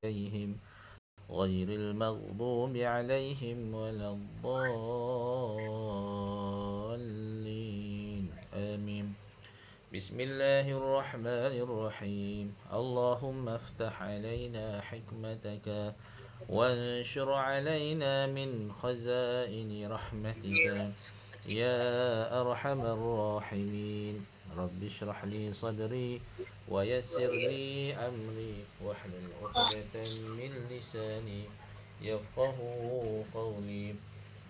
عليهم غير المغضوب عليهم ولا الضالين آمين. بسم الله الرحمن الرحيم. اللهم افتح علينا حكمتك وانشر علينا من خزائن رحمتك يا أرحم الراحمين. رب اشرح لي صدري ويسر لي أمري واحلل عقدة من لساني يفقه قولي.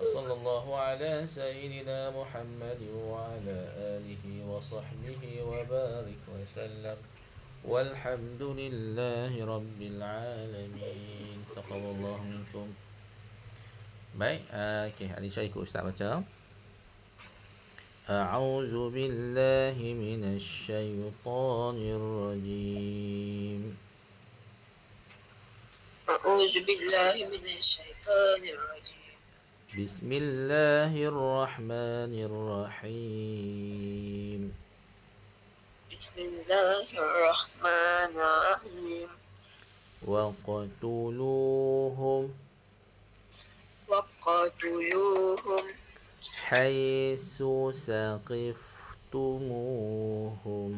وصلى الله على سيدنا محمد وعلى آله وصحبه وبارك وسلم والحمد لله رب العالمين. تقبل الله منكم. Baik, okey, adik saya ikut ustaz baca. A'udzu billahi minasyaitonir rajim. أعوذ بالله من الشيطان الرجيم. Bismillahirrahmanirrahim. بسم الله الرحمن الرحيم. وقتلوهم وقتلوهم حيث ثقفتموهم.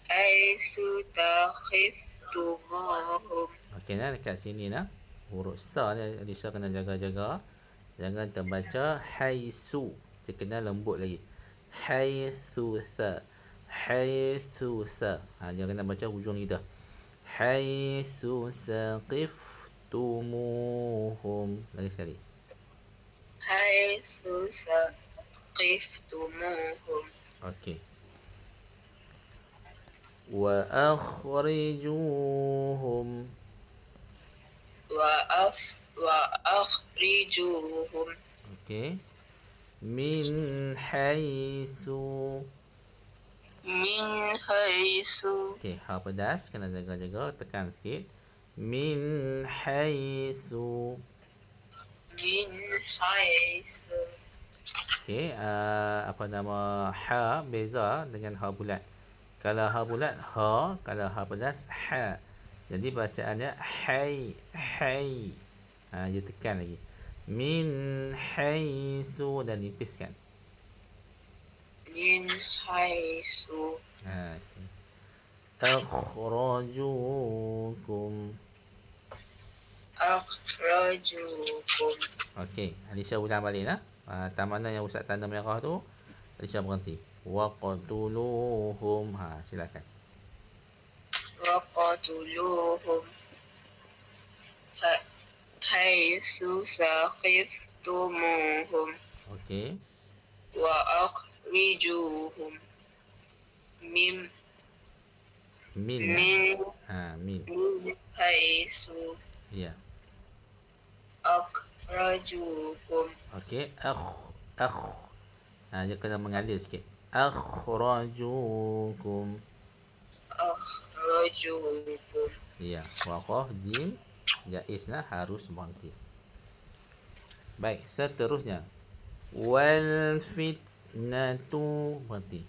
حيث تخفتموهم. Okey, nah dekat sini nah. Huruf sa ni Alisha kena jaga-jaga. Jangan terbaca haisu. Dia kena lembut lagi. Haitsu sa. Haitsu sa. Jangan kena baca hujung lidah. Haitsu saqiftumuhum. Lagi sekali. حيث ثقفتموهم. Okey. Wa akhrijuhum. وأخرجوهم Okey. Min haisu. من حيث Okey, ha pedas kena jaga-jaga, tekan sikit. Min haisu. من حيث Okey, apa nama ha beza dengan ha bulat. Kalau ha bulat ha, kalau ha pedas ha. Jadi bacaannya hai, hai. Dia tekan lagi. Min haisu dan nipiskan. من حيث Okay. Akhrajukum. أخرجوكم. Okey, Alisha ulang balik lah. Tak mana yang Ustaz tanda merah tu, Alisha berhenti. Waqtuluhum. Silakan. وقتلوهم حيث ثقفتموهم Okey. وأخرجوهم من Min. من Min. من حيث Ya. أخرجوكم. Okey. Dia kena mengalir sikit. Akhrajukum. أخرجوكم. Ya. Waqaf jim jaiz lah, harus berhenti. Baik, seterusnya. Wal fitnatu, berhenti.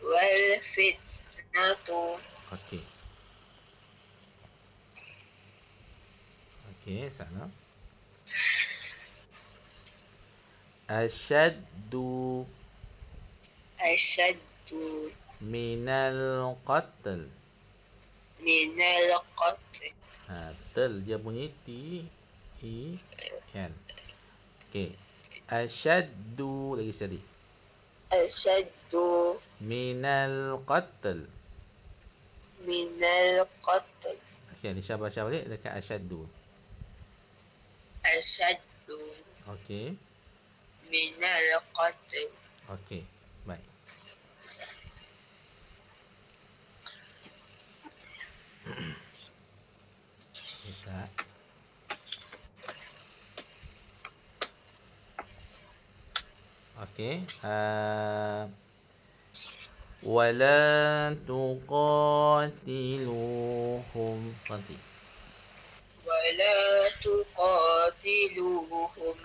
والفتنة Okey. Okey, sana. Asyaddu أشد minal qatl. من القتل. Tel dia bunyi T E L. Okey. Asyaddu lagi sekali. أشد Minal qatl. من القتل. Okey, Alisha baca balik dekat asyaddu. أشد Okey. من القتل. Okey. Baik. Bisa. Okey. Wala tuqatiluhum. Berhenti. ولا تقاتلوهم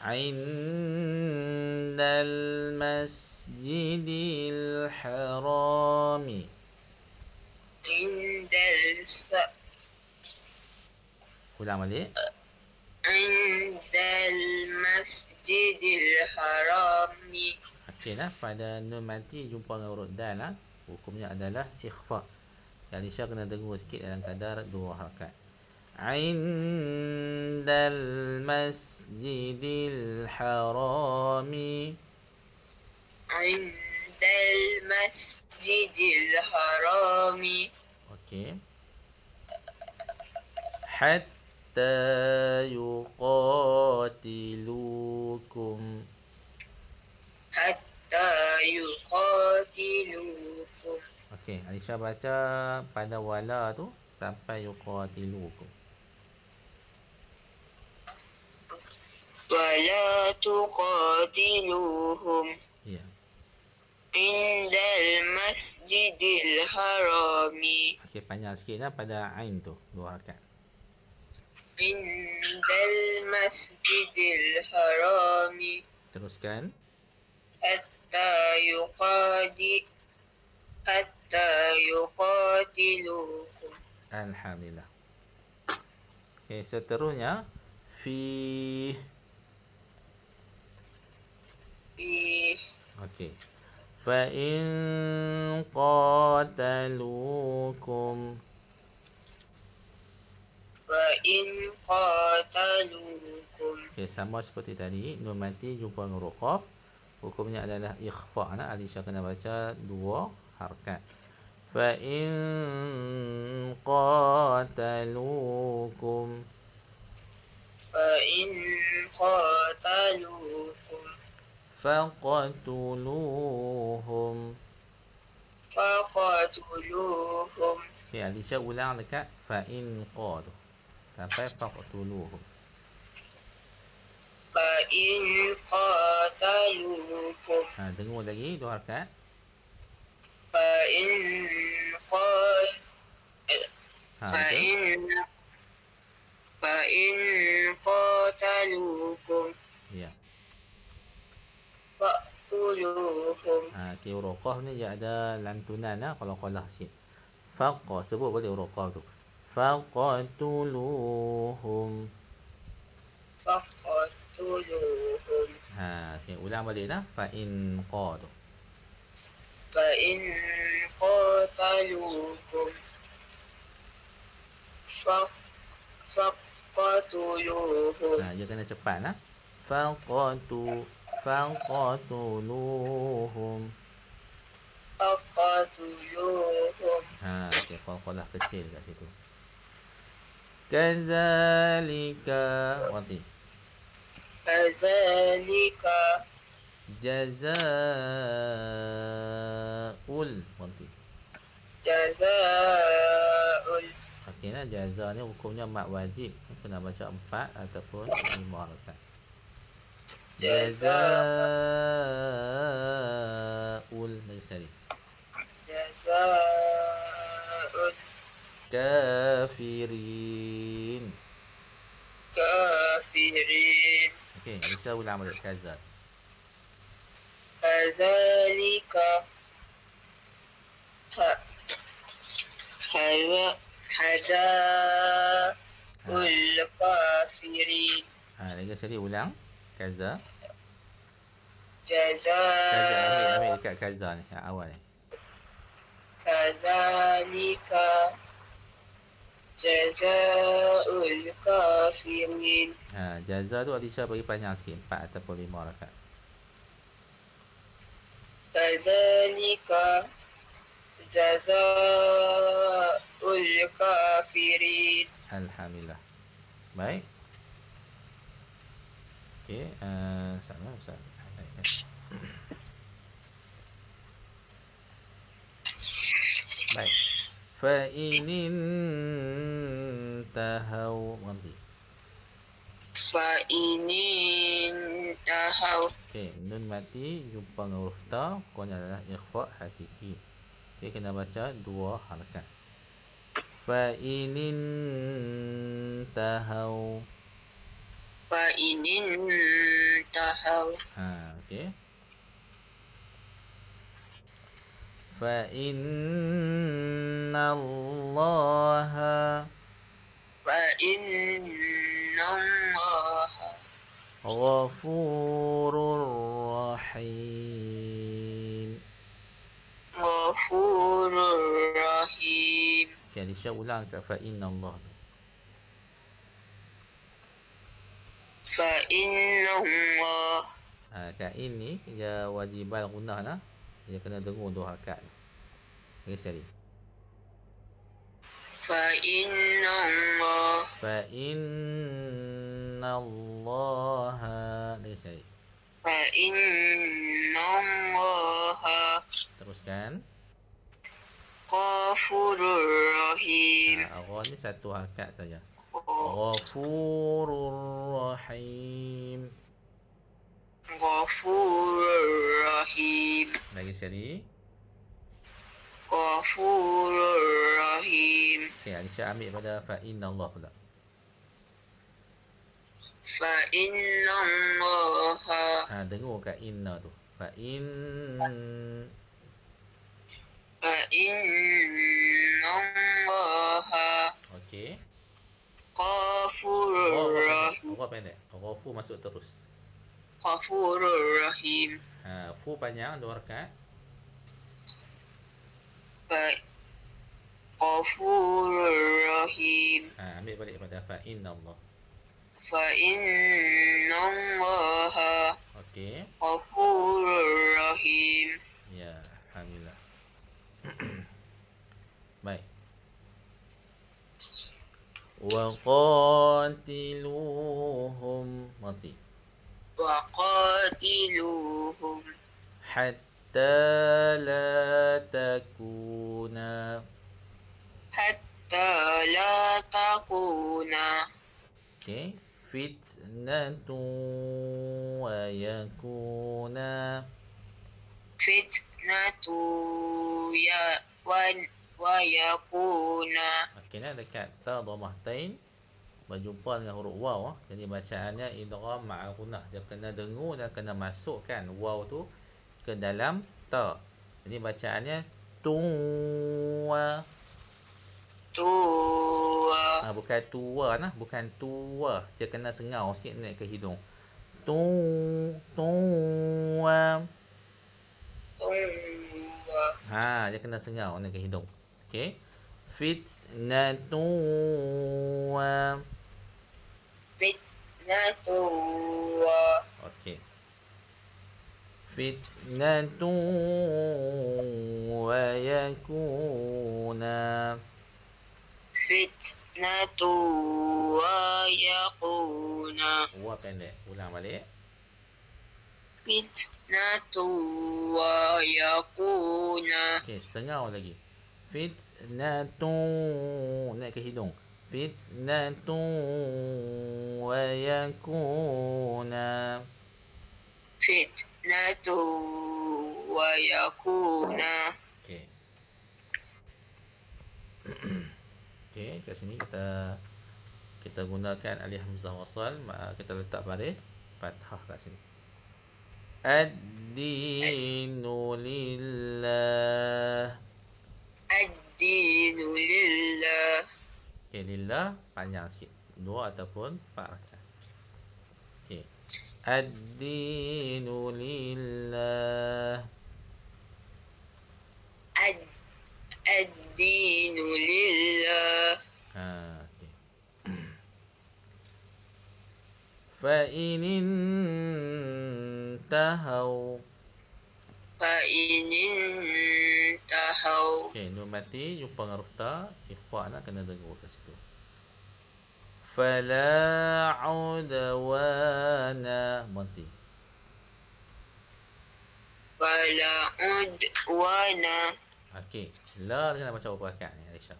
عند المسجد الحرام. عند Ulang balik. عند المسجد الحرام. Okey lah, pada nun mati jumpa dengan huruf dal lah. Hukumnya adalah ikhfa. Yang Lisha kena dengur sikit dalam kadar 2 harakat. Indal masjidil harami. عند المسجد الحرام. Okey. Hatta yuqatilukum. حتى يقاتلوكم. Okey, Alisha baca pada wala tu sampai yuqatilukum. ولا تقاتلوهم Ya. عند المسجد الحرام. Okey, panjang sikit lah pada ain tu, 2 harakat. عند المسجد الحرام Teruskan. حتى يقاتلوكم. Alhamdulillah. Okey, seterusnya fi. في Okey. Fa in qataluukum. فإن قاتلوكم. Okey, sama seperti tadi, nun mati jumpa dengan huruf qaf. Hukumnya adalah ikhfa. Nah, Alisha kena baca 2 harakat. Fa in qataluukum. فإن قاتلوكم Faqatuluhum. فقتلوهم. Okey, Alisha ulang dekat fa in qa tu. Sampai faqatuluhum. فإن قاتلوكم Dengar lagi 2 harakat. فإن قال Betul. فإن قاتلوكم Ya. فاقتلوهم. Okey, huruf qaf ni dia ada lantunan lah kalau qalah sikit. Faqa, sebut boleh huruf qaf tu. Faqatuluhum. فقتلوهم. Okey, ulang balik lah. Fa in qa tu. فإن قاتلوكم فقتلوهم. Dia kena cepat lah. Faqatuluhum. فقتلوهم. Okey, qalah kecil kat situ. Kadzalika wati. كذلك Jazaul wati. جزاء. Okey lah, jaza ni hukumnya mat wajib. Kena baca 4 ataupun 5 harakat. Jazaul. Lagi sekali. جزاء Kafirin. الكافرين. Okey, Alisha ulang balik kaza. كذلك جزاء الكافرين. Lagi sekali ulang. Kaza. Kaza, جزاء ambil dekat kaza ni, yang awal ni. كذلك جزاء الكافرين. Jaza tu Alisha bagi panjang sikit, 4 ataupun 5 harakat. كذلك جزاء الكافرين. Alhamdulillah. Baik. Okey, sama Ustaz. Baik. Fa inin tahau nanti. فإن انتهوا. Okey, nun mati jumpa dengan huruf ta, hukumnya adalah ikhfa hakiki. Okey, kena baca 2 harakat. Fa inin tahau. فإن انتهوا Okey. فإن الله فإن الله غفور رحيم. غفور رحيم. Okay, Alisha ulang kat فإن الله tu. فإن الله Kat in ni dia wajibal gunah lah. Dia kena dengar dua harakat. Lagi sekali. فإن الله فإن الله. Lagi sekali. فإن الله Teruskan. غفور رحيم. Ra ni satu harakat saja. Ghafurur Rahim. غفور رحيم. Lagi sekali. غفور رحيم. Okay, Alisha ambil pada fa'inna Allah pula. فإن الله Dengar kat inna tu. فإن الله Okay. غفور رحيم. Ra pendek. Ghafur masuk terus. غفور رحيم. Fu panjang dua rakaat. غفور رحيم. Ambil balik pada fa'inna Allah. فإن الله Okay. غفور رحيم. Ya, alhamdulillah. Baik. وقاتلوهم mati. وقاتلوهم حتى لا تكون حتى لا تكون okay. فتنة ويكون فتنة ويكون. okay, ni dekat ta dhammatain berjumpa dengan huruf waw. Jadi bacaannya idgham ma'al gunnah. Dia kena dengar dan kena masukkan waw tu ke dalam ta. Jadi bacaannya tuwa. Tuwa. Bukan tuwa nah, bukan tuwa. Dia kena sengau sikit naik ke hidung. Tuwa. Tuwa. Dia kena sengau naik ke hidung. Okey. Fitnatu wa. Fitnatu wa. Okey. Fitnatu wa yakuna. Fitnatu wa yakuna. Wa pendek. Ulang balik. Fitnatu wa yakuna. Okey, sengau lagi. Fitnatu naik ke hidung. Fitnatu wa yakuna. Fitnatu wa yakuna. Okey. Okey, kat sini kita gunakan alif hamzah wasal, kita letak baris fathah kat sini. Ad-dinu lillah. Ad-dinu lillah. Okey, lillah panjang sikit. 2 ataupun 4 rakaat. Okey. Ad-dinu lillah. Ad-dinu lillah. Okey. فإن انتهوا. فإن انتهوا. Okey, nun mati jumpa dengan huruf ta, ikhfa nak kena dengar kat situ. Fala udwana mati. Fala udwana. Okey, la kena baca berapa rakaat ni Aisyah?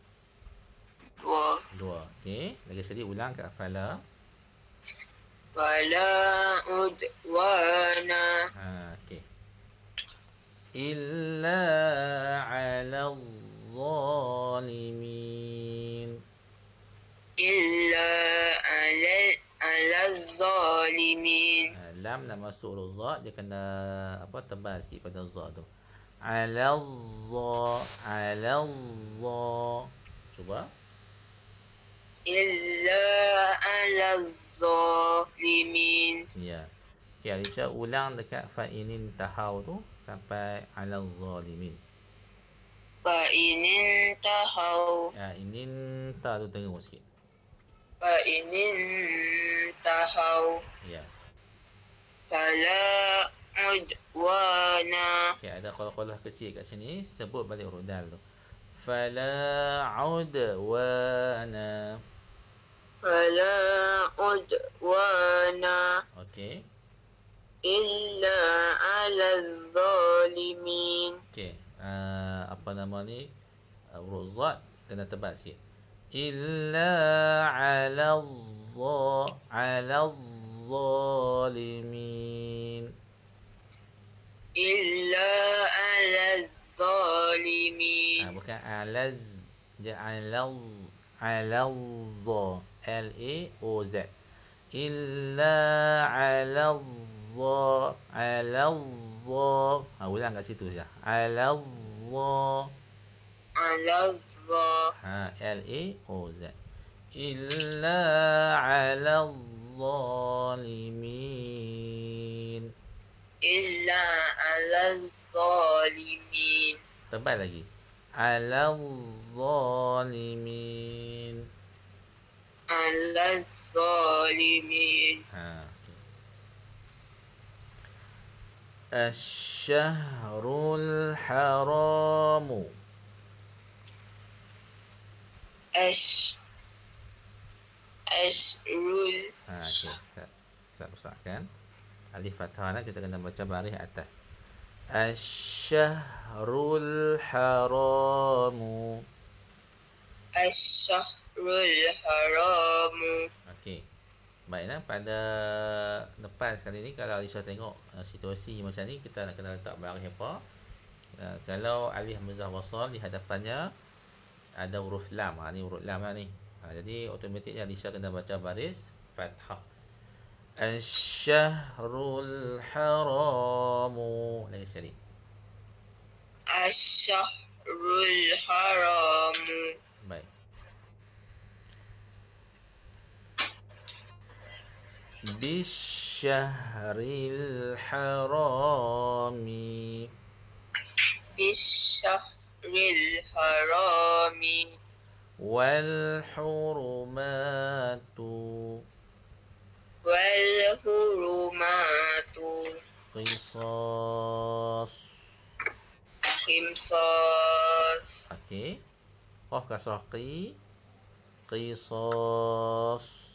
2. 2. Okey, lagi sekali ulang kat fala. Fala udwana. Okey. Illa 'ala zalimin. Illa ala zalimin. Lam nak masuk huruf za, dia kena tebal sikit pada za tu. Alazza. Cuba. إلا على الظالمين. Ya. Okey, Alisha ulang dekat fa'inin tahau tu sampai alal-zalimin. فإن انتهوا Ya, inin ta tu dengar sikit. فإن انتهوا Ya. فلا عدوان Okey, ada qalah-qalah kecil kat sini, sebut balik huruf dal tu. Fala udwana. فلا عدوان Okey. إلا على الظالمين. Okey. Apa nama ni? Huruf zat kena tebal sikit. Illa ala zalimin. إلا على الظالمين. Bukan alaz, dia alaz, L A O Z. Illa ala ulang kat situ saja. على الظالمين. L A O Z. Illa ala zalimin. إلا على الظالمين. Tebal lagi. Ala zalimin. على الظالمين. Okay. Asy-syahrul haramu. أشهر Okay. Saya rusakkan. Alif fathah lah, kita kena baca baris atas. Asy-syahrul haramu. الشهر الحرام. Okey. Baiklah, pada lepas kali ni kalau Alisha tengok situasi macam ni, kita nak kena letak baris apa. Kalau alif hamzah wasal di hadapannya ada huruf lam. Ni huruf lam lah ni. Jadi automatiknya Alisha kena baca baris fathah. Asy-syahrul haramu. Lagi sekali. الشهر الحرام. Baik. Bisyahril harami. بالشهر الحرام. Wal hurumatu. والحرمات Qisas. قمصاص. Okey. Qaf kasrah qi. Qisas.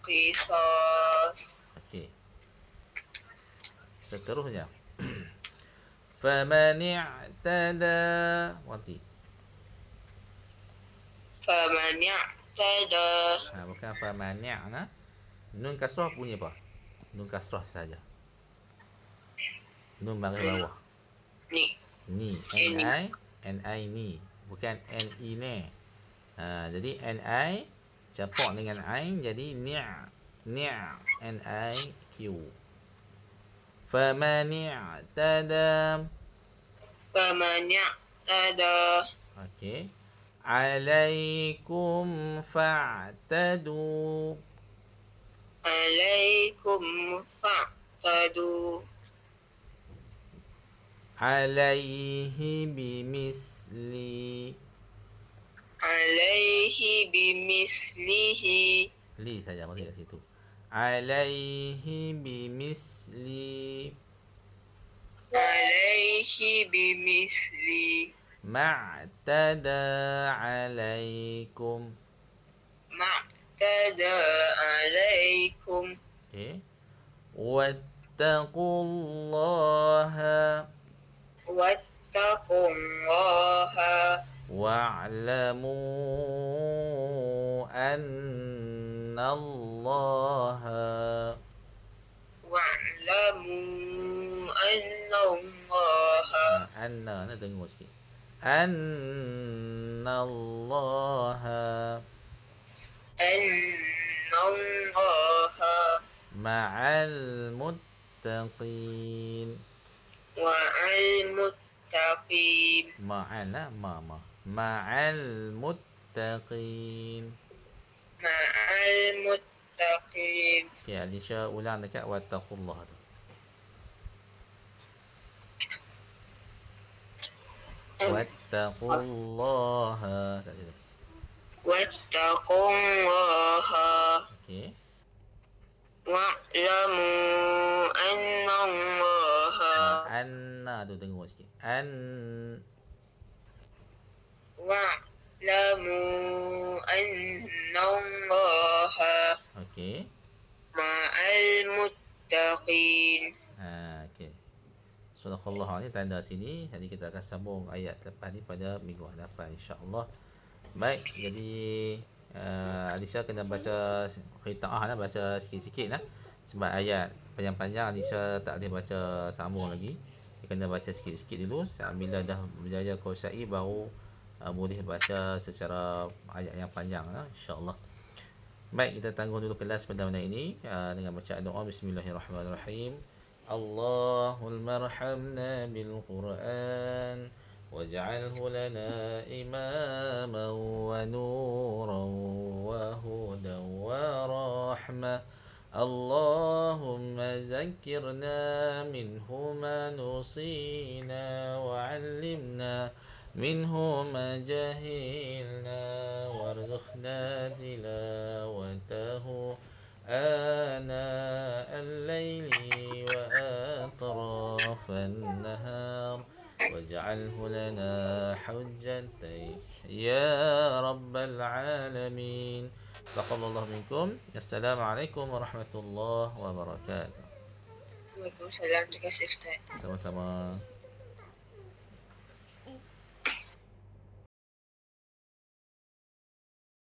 قصاص. Okey. Seterusnya. Faman i'tada. Wanti. فمن اعتدى. Bukan famani'na. Nun kasrah bunyi apa? Nun kasrah saja. Nun baris bawah. Ni. Ni. N-I ni. Bukan N-I ni. Jadi N-I campur dengan Ain jadi ni'. N-I-Q. Faman i'tada. فمن اعتدى Okey. Alaikum fa'tadu. عليكم فاعتدوا. Alaihi bimisli. عليه بمثله. Li saja mari kat situ. Alaihi bimisli. عليه بمثله. Ma'tada alaikum. ما اعتدى عليكم. Okey. Wattaqullaha. واتقوا الله. Wa'lamu annallaha. واعلموا أن الله. Anna ni dengar sikit. Annallaha أن الله ma'al muttaqin. مع المتقين. muttaqin. Ma'al lah, ma'al muttaqin. Ma'al muttaqin. Okey, Alisha ulang dekat wattaqullah tu. Wattaqullaha kat situ. Wattaqullaha. Okey. Wa'lamu annallaha. Anna tu dengar sikit. Wa'lamu annallaha Okey. ma'al muttaqin. Okey. Surah ni tanda sini. Jadi kita akan sambung ayat selepas ni pada minggu hadapan insya-Allah. Baik, jadi Alisha kena baca qiraah lah, baca sikit-sikit lah. Sebab ayat panjang-panjang Alisha tak boleh baca sambung lagi. Dia kena baca sikit-sikit dulu. Bila dah berjaya kuasai baru boleh baca secara ayat yang panjang lah insya-Allah. Baik, kita tangguh dulu kelas pada malam ini dengan bacaan doa. Bismillahirrahmanirrahim. Allahumma arhamna bil Qur'an waj'alhu lana imaman wa nuran wa hudan wa rahmah. Allahumma zakkirna minhu ma nusina wa 'allimna minhu ma jahilna warzuqna tilawatahu آناء الليل وأطراف النهار واجعله لنا حجة يا رب العالمين. تقبل الله منكم. السلام عليكم ورحمة الله وبركاته. Waalaikumsalam. Terima kasih Ustaz. Sama-sama.